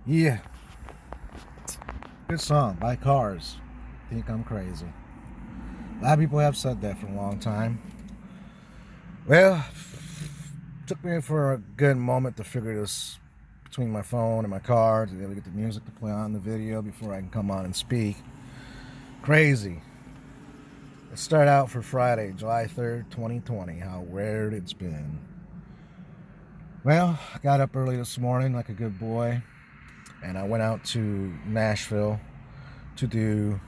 Yeah, good song by Cars. Think I'm crazy. A lot of people have said that for a long time. Well, took me for a good moment to figure this between my phone and my car to be able to get the music to play on the video before I can come on and speak. Crazy. Let's start out for Friday, July 3rd, 2020. How weird it's been. Well, I got up early this morning like a good boy, and I went out to Nashville to do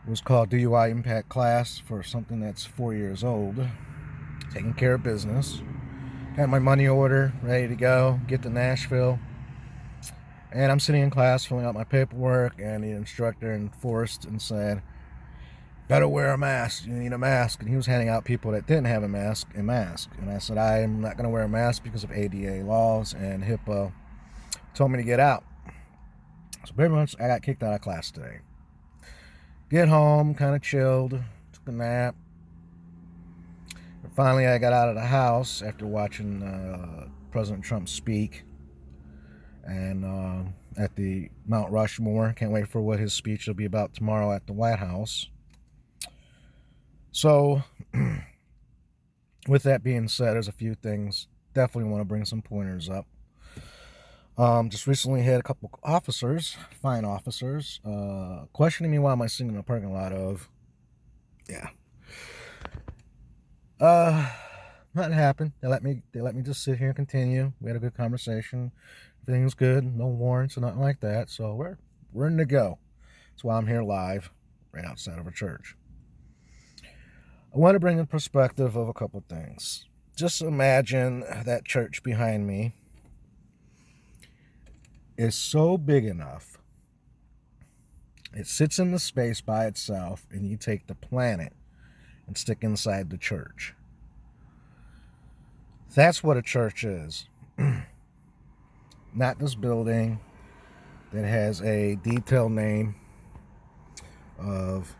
what's called DUI impact class for something that's 4 years old. Taking care of business. Had my money order ready to go, get to Nashville. And I'm sitting in class filling out my paperwork, and the instructor enforced and said, better wear a mask, you need a mask. And he was handing out people that didn't have a mask. And I said, I'm not going to wear a mask because of ADA laws, and HIPAA told me to get out. So pretty much I got kicked out of class today. Get home, kind of chilled, took a nap. And finally I got out of the house after watching President Trump speak and at the Mount Rushmore. Can't wait for what his speech will be about tomorrow at the White House. So with that being said, there's a few things. Definitely want to bring some pointers up. Just recently had a couple officers, fine officers, questioning me why am I sitting in the parking lot of, nothing happened. They let me just sit here and continue. We had a good conversation. Everything was good, no warrants or nothing like that. So we're in to go. That's why I'm here live, right outside of a church. I want to bring in perspective of a couple things. Just imagine that church behind me is so big enough, it sits in the space by itself, and you take the planet and stick inside the church. That's what a church is. Not this building that has a detailed name of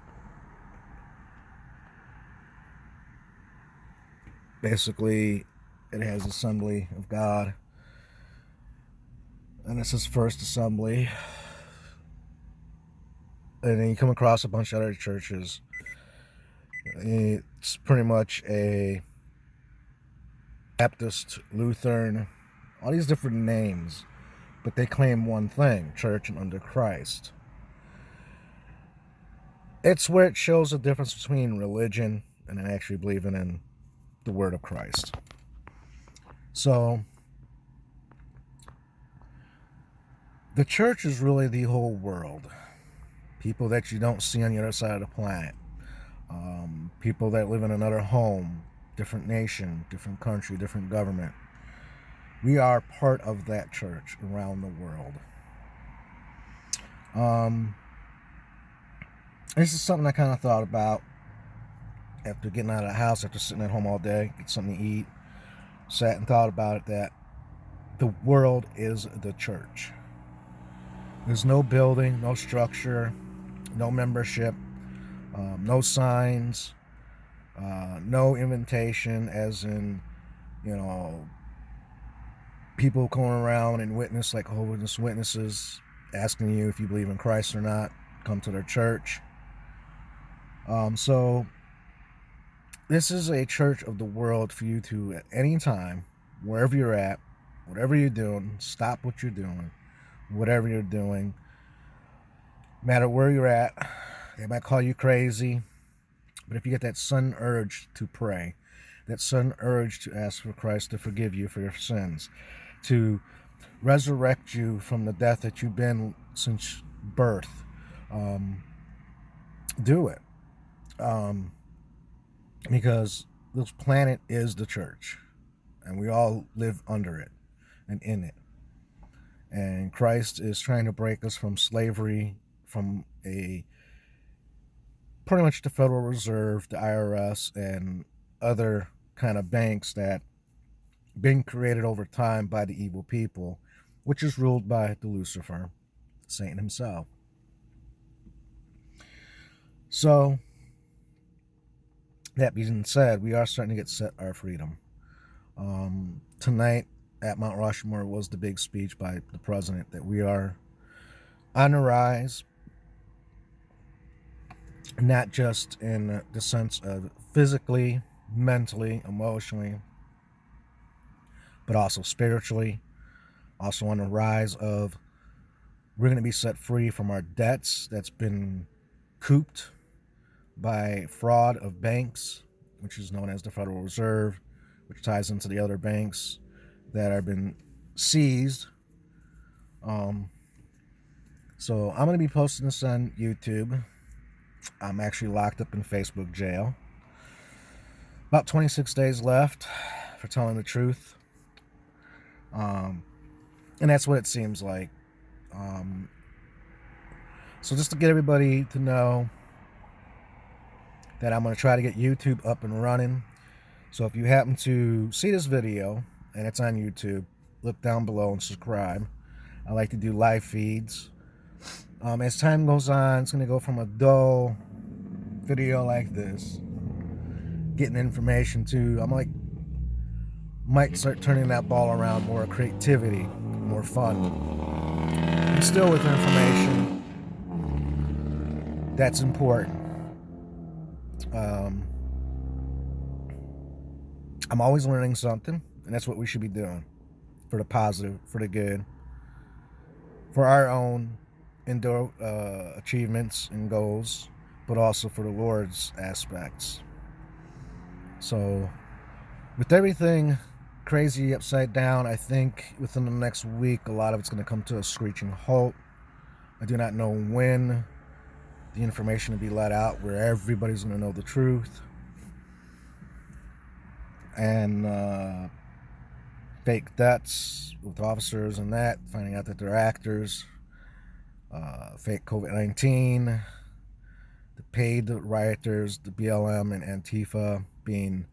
basically it has Assembly of God, and this is First Assembly, and then you come across a bunch of other churches. It's pretty much a Baptist, Lutheran, all these different names, but they claim one thing: church and under Christ. It's where it shows the difference between religion and actually believing in the word of Christ. So the church is really the whole world. People that you don't see on the other side of the planet. People that live in another home, different nation, different country, different government. We are part of that church around the world. This is something I kind of thought about after getting out of the house, after sitting at home all day, get something to eat. Sat and thought about it, that the world is the church. There's no building, no structure, no membership, no signs, no invitation, as in, people going around and witness, like Jehovah's Witnesses, asking you if you believe in Christ or not, come to their church. So this is a church of the world for you to, at any time, wherever you're at, whatever you're doing, stop what you're doing, whatever you're doing, no matter where you're at. They might call you crazy, but if you get that sudden urge to pray, that sudden urge to ask for Christ to forgive you for your sins, to resurrect you from the death that you've been since birth, do it. Because this planet is the church, and we all live under it and in it. And Christ is trying to break us from slavery, from pretty much the Federal Reserve, the IRS, and other kind of banks that been created over time by the evil people, which is ruled by the Lucifer, Satan himself. So that being said, we are starting to get set our freedom. Tonight at Mount Rushmore was the big speech by the president that we are on the rise, not just in the sense of physically, mentally, emotionally, but also spiritually. Also on the rise of we're going to be set free from our debts that's been cooped by fraud of banks, which is known as the Federal Reserve, which ties into the other banks that have been seized. So I'm going to be posting this on YouTube. I'm actually locked up in Facebook jail. About 26 days left for telling the truth. And that's what it seems like. So just to get everybody to know that I'm going to try to get YouTube up and running. So if you happen to see this video and it's on YouTube, look down below and subscribe. I like to do live feeds. As time goes on, it's going to go from a dull video like this, getting information, to might start turning that ball around, more creativity, more fun, and still with information that's important. I'm always learning something, and that's what we should be doing, for the positive, for the good, for our own achievements and goals, but also for the Lord's aspects. So with everything crazy upside down, I think within the next week a lot of it's going to come to a screeching halt. I do not know when the information will be let out where everybody's going to know the truth. And fake deaths with officers and that, finding out that they're actors. Fake COVID-19. The paid rioters, the BLM and Antifa being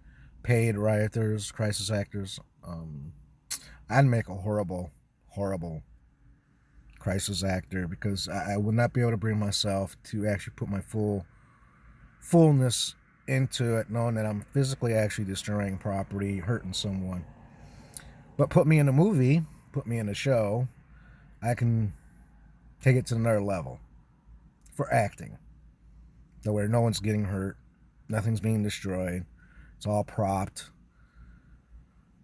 paid rioters, crisis actors. I'd make a horrible crisis actor, because I would not be able to bring myself to actually put my fullness into it, knowing that I'm physically actually destroying property, hurting someone. But put me in a movie, put me in a show, I can take it to another level for acting, to where no one's getting hurt, nothing's being destroyed, it's all propped.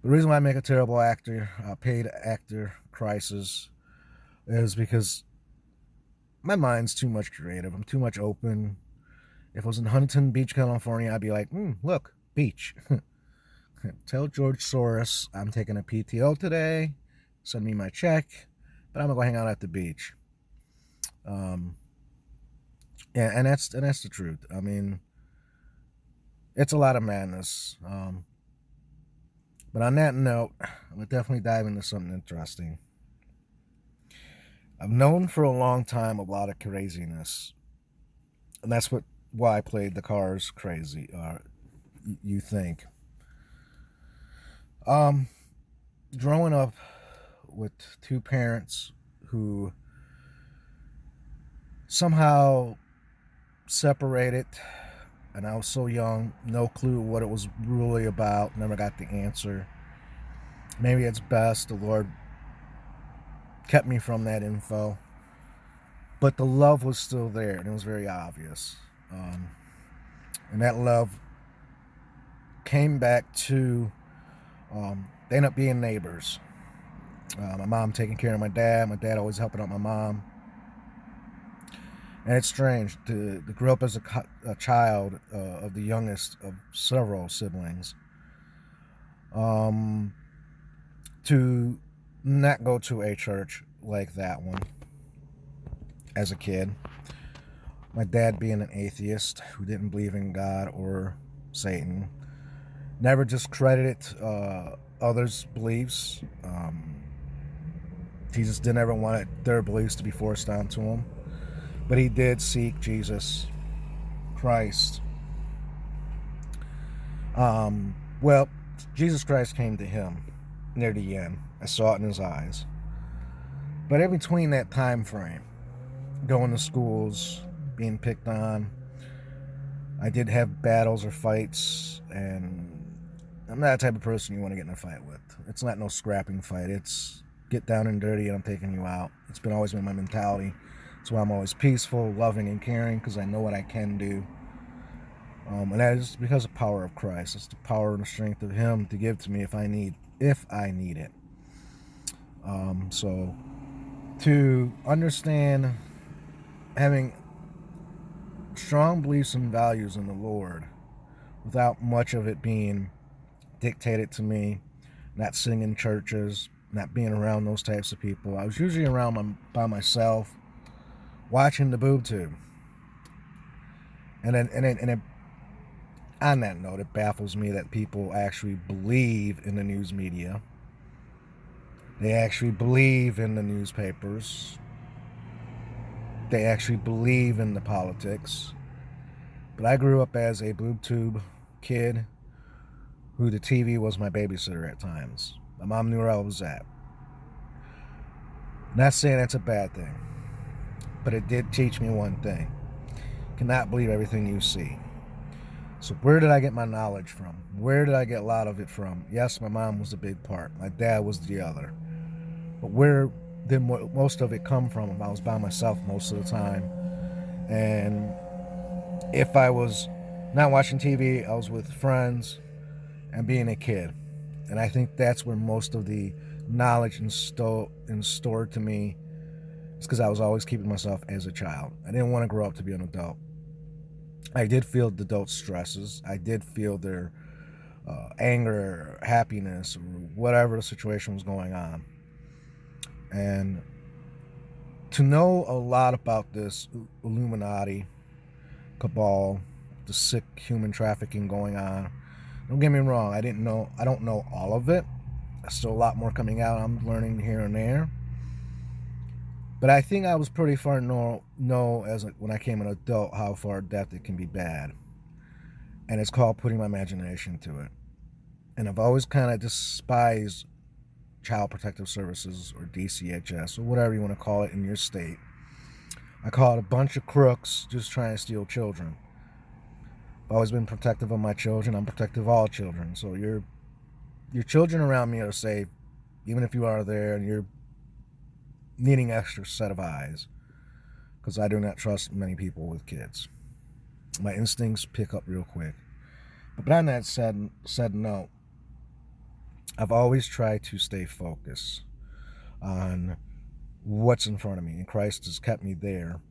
The reason why I make a terrible actor, paid actor crisis, is because my mind's too much creative. I'm too much open. If I was in Huntington Beach, California, I'd be like, look, beach. Tell George Soros I'm taking a PTO today. Send me my check, but I'm gonna go hang out at the beach. Yeah, and that's the truth. I mean, it's a lot of madness. But on that note, I'm gonna definitely dive into something interesting. I've known for a long time a lot of craziness, and that's why I played the Cars crazy. You think? Growing up with two parents who somehow separated, and I was so young, no clue what it was really about, never got the answer. Maybe it's best the Lord kept me from that info, but the love was still there, and it was very obvious. And that love came back to, they ended up being neighbors. My mom taking care of my dad always helping out my mom. And it's strange to grow up as a child of the youngest of several siblings, to not go to a church like that one as a kid. My dad being an atheist who didn't believe in God or Satan, never discredited others' beliefs. He just didn't ever want their beliefs to be forced onto him. But he did seek Jesus Christ. Well, Jesus Christ came to him near the end. I saw it in his eyes. But in between that time frame, going to schools, being picked on, I did have battles or fights, and I'm not the type of person you want to get in a fight with. It's not no scrapping fight. It's get down and dirty and I'm taking you out. It's always been my mentality. That's why I'm always peaceful, loving, and caring, because I know what I can do. And that is because of the power of Christ. It's the power and the strength of Him to give to me if I need it. So to understand having strong beliefs and values in the Lord without much of it being dictated to me, not sitting in churches, not being around those types of people. I was usually around by myself, watching the boob tube. And then on that note, it baffles me that people actually believe in the news media. They actually believe in the newspapers. They actually believe in the politics. But I grew up as a boob tube kid who the TV was my babysitter at times. My mom knew where I was at. Not saying that's a bad thing, but it did teach me one thing. You cannot believe everything you see. So where did I get my knowledge from? Where did I get a lot of it from? Yes, my mom was a big part. My dad was the other. But where did most of it come from? I was by myself most of the time. And if I was not watching TV, I was with friends and being a kid. And I think that's where most of the knowledge stored to me is, because I was always keeping myself as a child. I didn't want to grow up to be an adult. I did feel the adult stresses. I did feel their anger, or happiness, or whatever the situation was going on. And to know a lot about this Illuminati cabal, the sick human trafficking going on. Don't get me wrong, I don't know all of it. There's still a lot more coming out. I'm learning here and there. But I think I was pretty far when I came an adult, how far depth it can be bad. And it's called putting my imagination to it. And I've always kind of despised Child Protective Services, or DCHS, or whatever you want to call it in your state. I call it a bunch of crooks just trying to steal children. I've always been protective of my children. I'm protective of all children. So your children around me are safe, even if you are there and you're needing extra set of eyes, because I do not trust many people with kids. My instincts pick up real quick. But on that said note, I've always tried to stay focused on what's in front of me, and Christ has kept me there.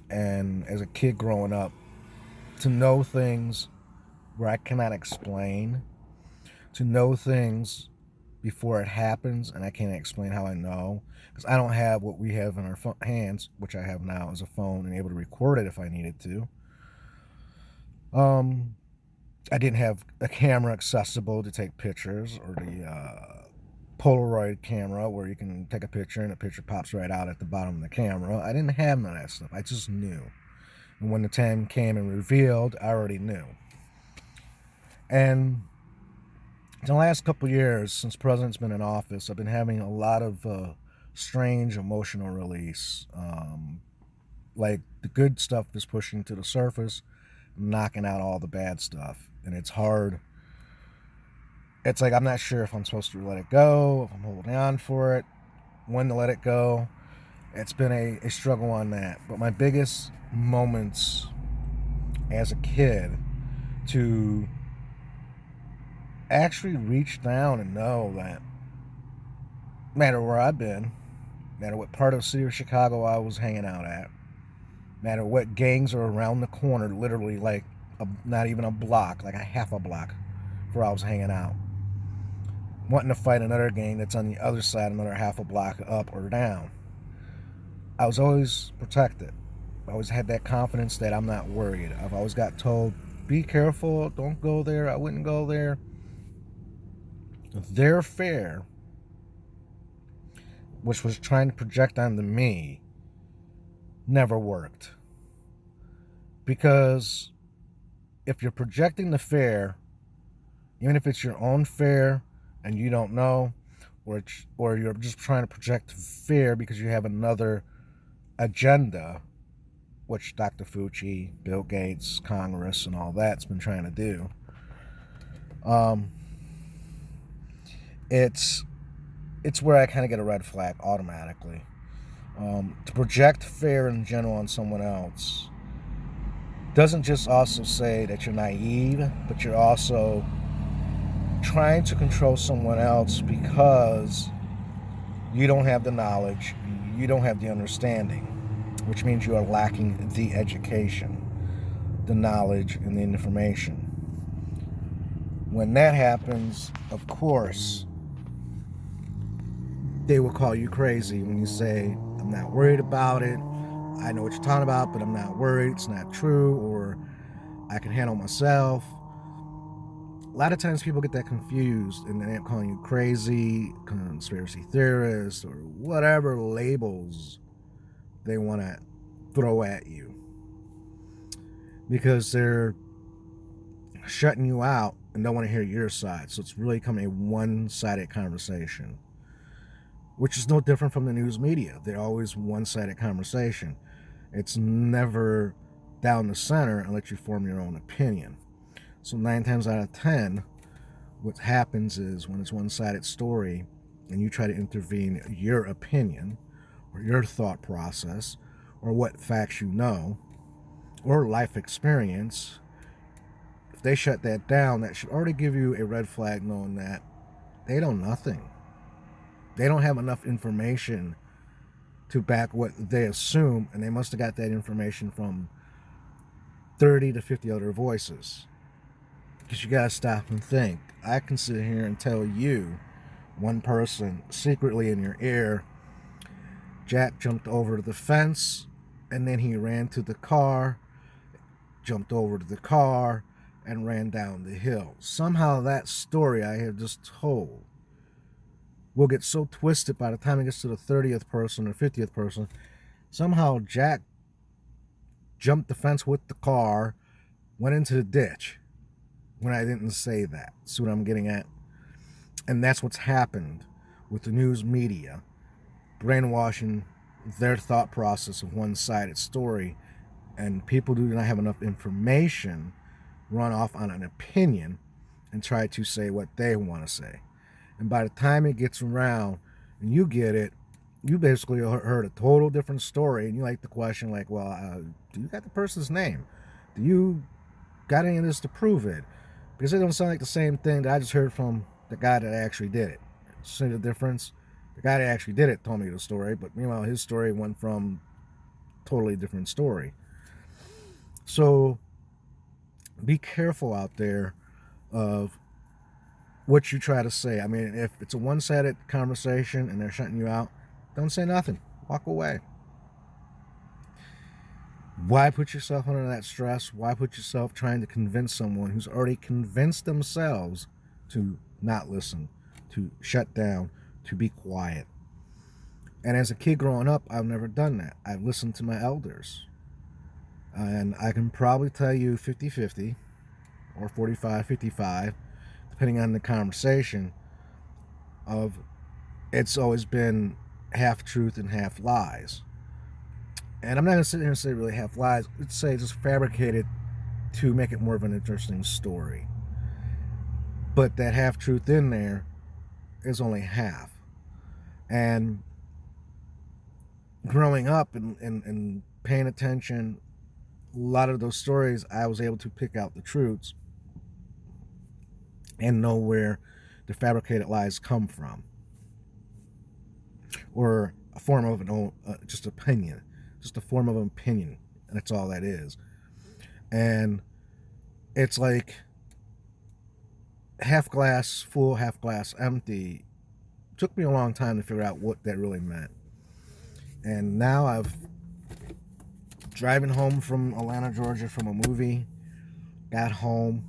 And as a kid growing up, to know things where I cannot explain, to know things before it happens and I can't explain how I know, because I don't have what we have in our hands, which I have now, is a phone and able to record it if I needed to. I didn't have a camera accessible to take pictures, or the Polaroid camera where you can take a picture and the picture pops right out at the bottom of the camera. I didn't have none of that stuff. I just knew. And when the time came and revealed, I already knew. And in the last couple of years, since the president's been in office, I've been having a lot of strange emotional release. Like the good stuff is pushing to the surface, knocking out all the bad stuff. And it's hard. It's like I'm not sure if I'm supposed to let it go, if I'm holding on for it, when to let it go. It's been a struggle on that. But my biggest moments as a kid to actually reach down and know that no matter where I've been, no matter what part of the city of Chicago I was hanging out at, no matter what gangs are around the corner, literally like not even a block, like a half a block where I was hanging out, wanting to fight another gang that's on the other side, another half a block up or down, I was always protected. I always had that confidence that I'm not worried. I've always got told, be careful, don't go there, I wouldn't go there. Their fear, which was trying to project onto me, never worked. Because if you're projecting the fear, even if it's your own fear and you don't know, or you're just trying to project fear because you have another agenda, which Dr. Fauci, Bill Gates, Congress, and all that's been trying to do, it's where I kind of get a red flag automatically. To project fear in general on someone else doesn't just also say that you're naive, but you're also trying to control someone else because you don't have the knowledge, you don't have the understanding, which means you are lacking the education, the knowledge, and the information. When that happens, of course, they will call you crazy when you say, I'm not worried about it, I know what you're talking about, but I'm not worried, it's not true, or I can handle myself. A lot of times people get that confused and they end up calling you crazy, conspiracy theorist, or whatever labels they want to throw at you, because they're shutting you out and don't want to hear your side. So it's really becoming a one-sided conversation, which is no different from the news media. They're always one-sided conversation. It's never down the center and let you form your own opinion. So 9 times out of 10, what happens is when it's one-sided story and you try to intervene your opinion or your thought process or what facts you know or life experience, if they shut that down, that should already give you a red flag knowing that they know nothing. They don't have enough information to back what they assume, and they must have got that information from 30 to 50 other voices. Because you gotta stop and think. I can sit here and tell you, one person secretly in your ear, Jack jumped over the fence, and then he ran to the car, jumped over to the car, and ran down the hill. Somehow that story I have just told will get so twisted by the time it gets to the 30th person or 50th person. Somehow Jack jumped the fence with the car, went into the ditch, when I didn't say that. See what I'm getting at? And that's what's happened with the news media, brainwashing their thought process of one-sided story, and people do not have enough information, run off on an opinion and try to say what they want to say. And by the time it gets around and you get it, you basically heard a total different story, and you like the question like, well, do you got the person's name? Do you got any of this to prove it? Because it don't sound like the same thing that I just heard from the guy that actually did it. See the difference? The guy that actually did it told me the story, but meanwhile his story went from totally different story. So be careful out there of what you try to say. I mean, if it's a one-sided conversation and they're shutting you out, don't say nothing. Walk away. Why put yourself under that stress? Why put yourself trying to convince someone who's already convinced themselves to not listen, to shut down, to be quiet? And as a kid growing up, I've never done that. I've listened to my elders. And I can probably tell you 50-50 or 45-55, depending on the conversation, of it's always been half truth and half lies. And I'm not going to sit here and say really half lies. Let's say just fabricated to make it more of an interesting story. But that half truth in there is only half. And growing up and paying attention, a lot of those stories, I was able to pick out the truths and know where the fabricated lies come from. Or a form of just opinion. Just a form of opinion. And that's all that is. And it's like half glass full, half glass empty. It took me a long time to figure out what that really meant. And now I've driving home from Atlanta, Georgia from a movie, got home.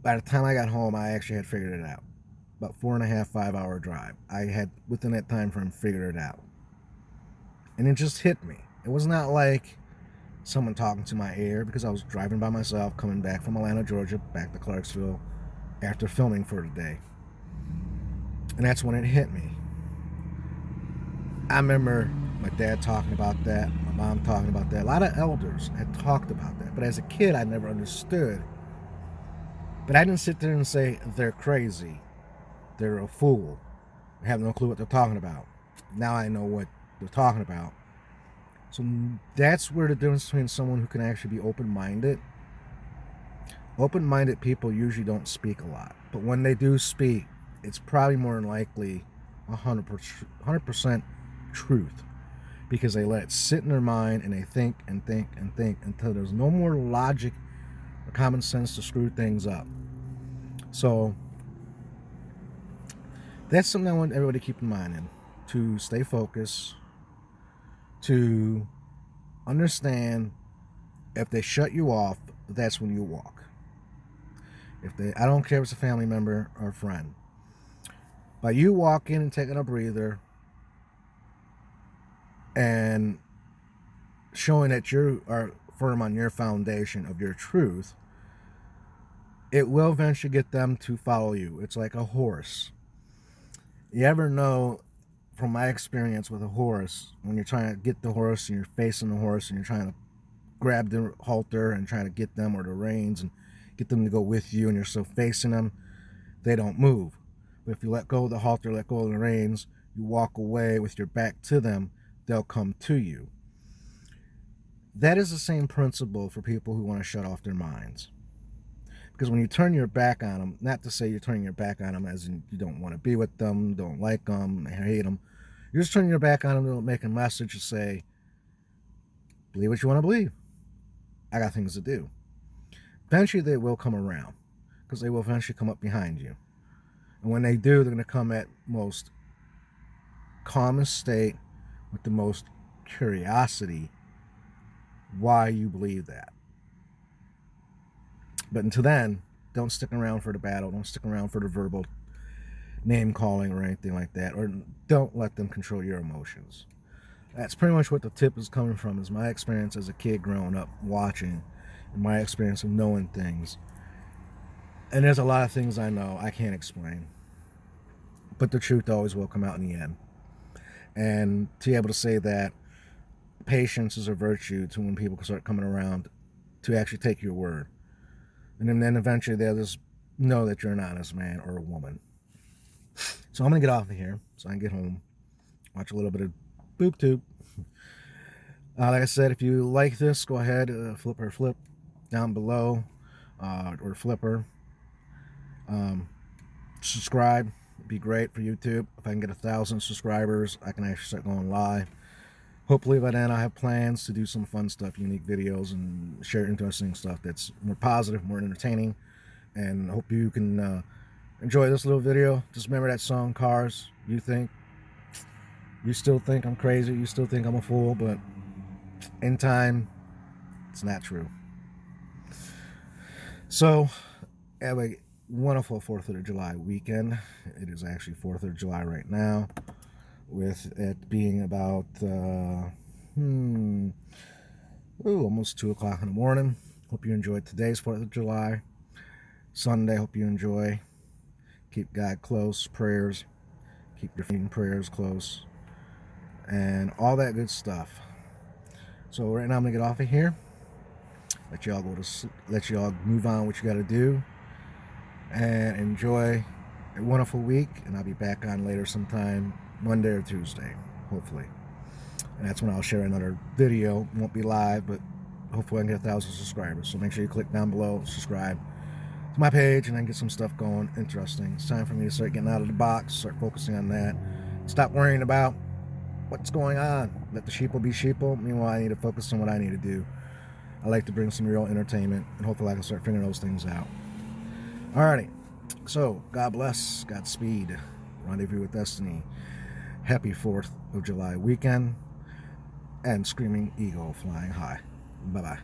By the time I got home, I actually had figured it out. About 4.5, 5-hour drive. I had, within that time frame, figured it out. And it just hit me. It was not like someone talking to my ear, because I was driving by myself, coming back from Atlanta, Georgia, back to Clarksville after filming for the day. And that's when it hit me. I remember my dad talking about that, my mom talking about that. A lot of elders had talked about that. But as a kid, I never understood. But I didn't sit there and say, they're crazy. they're a fool. They have no clue what they're talking about. Now I know what they're talking about. So that's where the difference between someone who can actually be open-minded. Open-minded people usually don't speak a lot, but when they do speak, it's probably more than likely 100% truth, because they let it sit in their mind and they think and think and think until there's no more logic or common sense to screw things up. So that's something I want everybody to keep in mind, to stay focused, to understand if they shut you off, that's when you walk. I don't care if it's a family member or a friend. By you walking and taking a breather and showing that you are firm on your foundation of your truth, it will eventually get them to follow you. It's like a horse. You ever know, from my experience with a horse, when you're trying to get the horse and you're facing the horse and you're trying to grab the halter and trying to get them, or the reins, and get them to go with you, and you're still facing them, they don't move. But if you let go of the halter, let go of the reins, you walk away with your back to them, they'll come to you. That is the same principle for people who want to shut off their minds. Because when you turn your back on them, not to say you're turning your back on them as in you don't want to be with them, don't like them, hate them. You're just turning your back on them to make a message to say, believe what you want to believe. I got things to do. Eventually they will come around, because they will eventually come up behind you. And when they do, they're going to come at most calmest state with the most curiosity why you believe that. But until then, don't stick around for the battle. Don't stick around for the verbal name calling or anything like that. Or don't let them control your emotions. That's pretty much what the tip is coming from, is my experience as a kid growing up watching, and my experience of knowing things. And there's a lot of things I know I can't explain, but the truth always will come out in the end. And to be able to say that patience is a virtue, to when people start coming around to actually take your word. And then eventually they'll just know that you're an honest man or a woman. So I'm going to get off of here so I can get home, watch a little bit of Boob Tube. Like I said, if you like this, go ahead, flip down below, or flipper. Subscribe. It'd be great for YouTube. If I can get 1,000 subscribers, I can actually start going live. Hopefully by then I have plans to do some fun stuff, unique videos, and share interesting stuff that's more positive, more entertaining. And I hope you can enjoy this little video. Just remember that song, Cars. You still think I'm crazy, you still think I'm a fool, but in time, it's not true. So, have a wonderful 4th of July weekend. It is actually 4th of July right now, with it being about almost 2 o'clock in the morning. Hope you enjoyed today's 4th of July. Sunday, hope you enjoy. Keep God close, prayers. Keep your prayers close, and all that good stuff. So right now I'm gonna get off of here. Let y'all go to sleep, let y'all move on what you gotta do, and enjoy a wonderful week. And I'll be back on later sometime, Monday or Tuesday, hopefully. And that's when I'll share another video. Won't be live, but hopefully I can get 1,000 subscribers. So make sure you click down below, subscribe to my page, and then get some stuff going interesting. It's time for me to start getting out of the box, start focusing on that. Stop worrying about what's going on. Let the sheeple be sheeple. Meanwhile, I need to focus on what I need to do. I like to bring some real entertainment, and hopefully I can start figuring those things out. Alrighty, so God bless, Godspeed, rendezvous with destiny. Happy 4th of July weekend, and screaming eagle flying high. Bye-bye.